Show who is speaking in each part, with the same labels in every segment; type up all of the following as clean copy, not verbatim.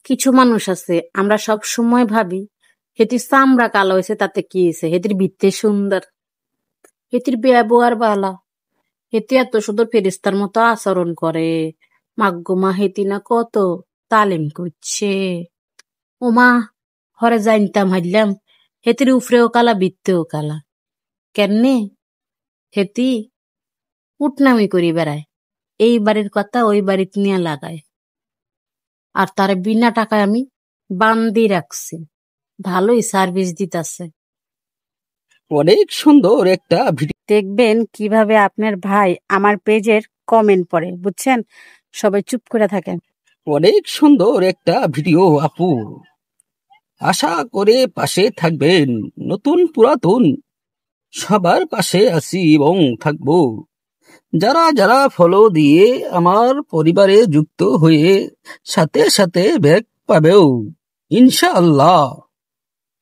Speaker 1: কিছু মানুষ আছে আমরা সব সময় ভাবি হেতির চামড়া কালো হয়েছে তাতে কি হয়েছে, হেতির ভিত্তে সুন্দর, হেতির ব্যবহার বালা, হেতি এত সুন্দর ফেরেস্তার মতো আচরণ করে। মাগ্গোমা হেতি না কত তালিম করছে। ওমা হরে জানতাম হারলাম হেতির উফরেও কালা ভিত্তেও কালা। কেমনে? হেতি উঠনামি করি বেড়ায়, এই বাড়ির কথা ওই বাড়িতে নিয়ে লাগায়, আর তার বিনা টাকায় আমি বান্দি রাখছি। ভালোই সার্ভিস দিতাছে।
Speaker 2: অনেক সুন্দর একটা ভিডিও।
Speaker 1: দেখবেন কিভাবে আপনার ভাই আমার পেজের কমেন্ট পড়ে, বুঝছেন? সবাই চুপ করে থাকেন।
Speaker 2: অনেক সুন্দর একটা ভিডিও আপু, আশা করে পাশে থাকবেন। নতুন পুরাতন সবার পাশে আছি এবং থাকবো। যারা যারা ফলো দিয়ে আমার পরিবারে যুক্ত হয়ে সাথে সাথে ব্যাক পাবেও ইনশাআল্লাহ।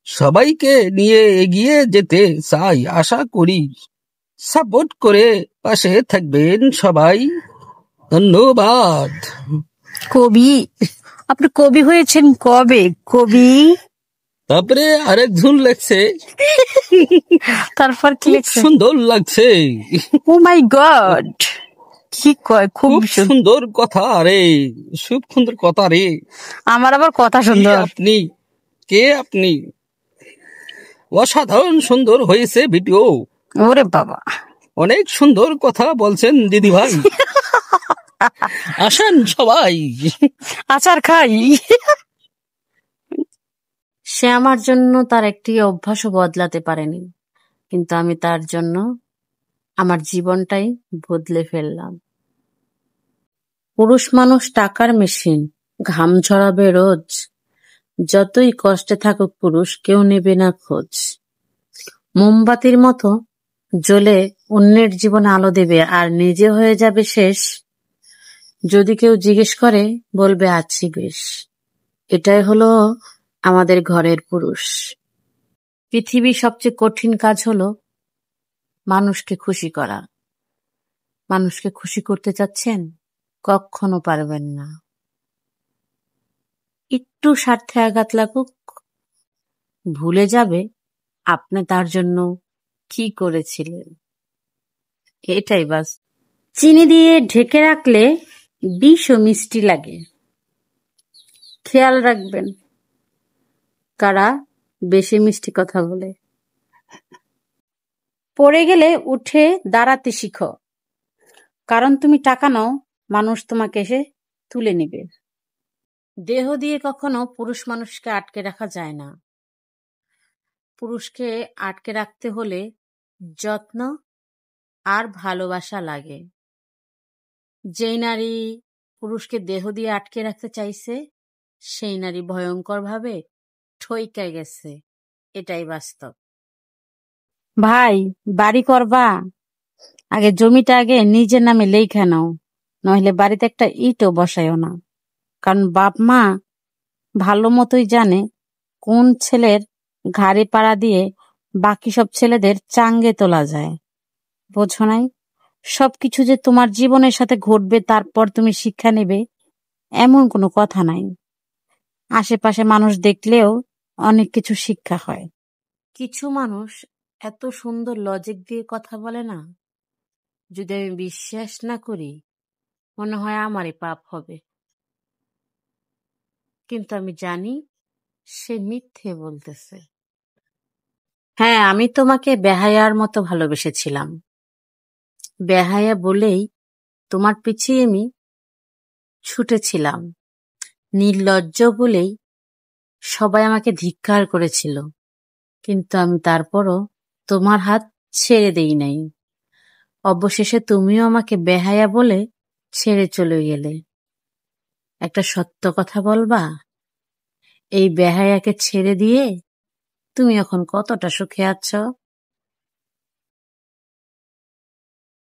Speaker 2: সবাইকে নিয়ে এগিয়ে যেতে চাই, আশা করি সাপোর্ট করে পাশে থাকবেন সবাই। ধন্যবাদ।
Speaker 1: কবি, আপনি কবি হয়েছেন কবে? কবি
Speaker 2: তারপরে আরেকজন লেখছে
Speaker 1: তারপর কি
Speaker 2: খুব
Speaker 1: লিখছে?
Speaker 2: সুন্দর লাগছে।
Speaker 1: ও মাই গড, কি কয়? খুব
Speaker 2: খুব সুন্দর কথা রে, খুব সুন্দর কথা রে।
Speaker 1: আমার আবার কথা
Speaker 2: কে
Speaker 1: সুন্দর।
Speaker 2: আপনি? কে আপনি? অসাধারণ সুন্দর হয়েছে ভিডিও।
Speaker 1: ওরে বাবা,
Speaker 2: অনেক সুন্দর কথা বলছেন দিদি ভাই। আসেন সবাই
Speaker 1: আচার খাই। সে আমার জন্য তার একটি অভ্যাসও বদলাতে পারেনি, কিন্তু আমি তার জন্য আমার জীবনটাই বদলে ফেললাম। পুরুষ মানুষ টাকার মেশিন, ঘাম ঝরাবে রোজ। যতই কষ্টে থাকুক পুরুষ, কেউ নেবে না খোঁজ। মোমবাতির মতো জ্বলে অন্যের জীবনে আলো দেবে, আর নিজে হয়ে যাবে শেষ। যদি কেউ জিজ্ঞেস করে বলবে আছি বেশ। এটাই হলো আমাদের ঘরের পুরুষ। পৃথিবীর সবচেয়ে কঠিন কাজ হলো মানুষকে খুশি করা। মানুষকে খুশি করতে চাচ্ছেন, কখনো পারবেন না। একটু স্বার্থে আঘাত লাগুক, ভুলে যাবে আপনি তার জন্য কি করেছিলেন। এটাই বাস। চিনি দিয়ে ঢেকে রাখলে বিষও মিষ্টি লাগে। খেয়াল রাখবেন কারা বেশি মিষ্টি কথা বলে। পড়ে গেলে উঠে দাঁড়াতে শিখো, কারণ তুমি টাকা নাও, মানুষ তোমাকে এসে তুলে নিবে। দেহ দিয়ে কখনো পুরুষ মানুষকে আটকে রাখা যায় না। পুরুষকে আটকে রাখতে হলে যত্ন আর ভালোবাসা লাগে। যেই নারী পুরুষকে দেহ দিয়ে আটকে রাখতে চাইছে, সেই নারী ভয়ঙ্কর ভাবে ঠইকা গেছে। এটাই বাস্তব। ভাই, বাড়ি করবা, আগে জমিটা আগে নিজের নামে লেখা নাও, নইলে বাড়িতে একটা ইটও বসাইও না। কারণ বাপ মা ভালো মতোই জানে কোন ছেলের ঘাড়ে পাড়া দিয়ে বাকি সব ছেলেদের চাঙ্গে তোলা যায়। বোঝো নাই? সবকিছু যে তোমার জীবনের সাথে ঘটবে তারপর তুমি শিক্ষা নেবে, এমন কোনো কথা নাই। আশেপাশে মানুষ দেখলেও অনেক কিছু শিক্ষা হয়। কিছু মানুষ এত সুন্দর লজিক দিয়ে কথা বলে না, যদি আমি বিশ্বাস না করি মনে হয় আমারই পাপ হবে। কিন্তু আমি জানি সে মিথ্যে বলতেছে। হ্যাঁ, আমি তোমাকে বেহায়ার মতো ভালোবেসেছিলাম। বেহায়া বলেই তোমার পিছিয়ে আমি ছুটেছিলাম। নির্লজ্জ বলেই সবাই আমাকে ধিক্কার করেছিল, কিন্তু আমি তারপরও তোমার হাত ছেড়ে দেই নাই। অবশেষে তুমিও আমাকে বেহায়া বলে ছেড়ে চলে গেলে। একটা সত্য কথা বলবা, এই বেহায়াকে ছেড়ে দিয়ে তুমি এখন কতটা সুখে আছো?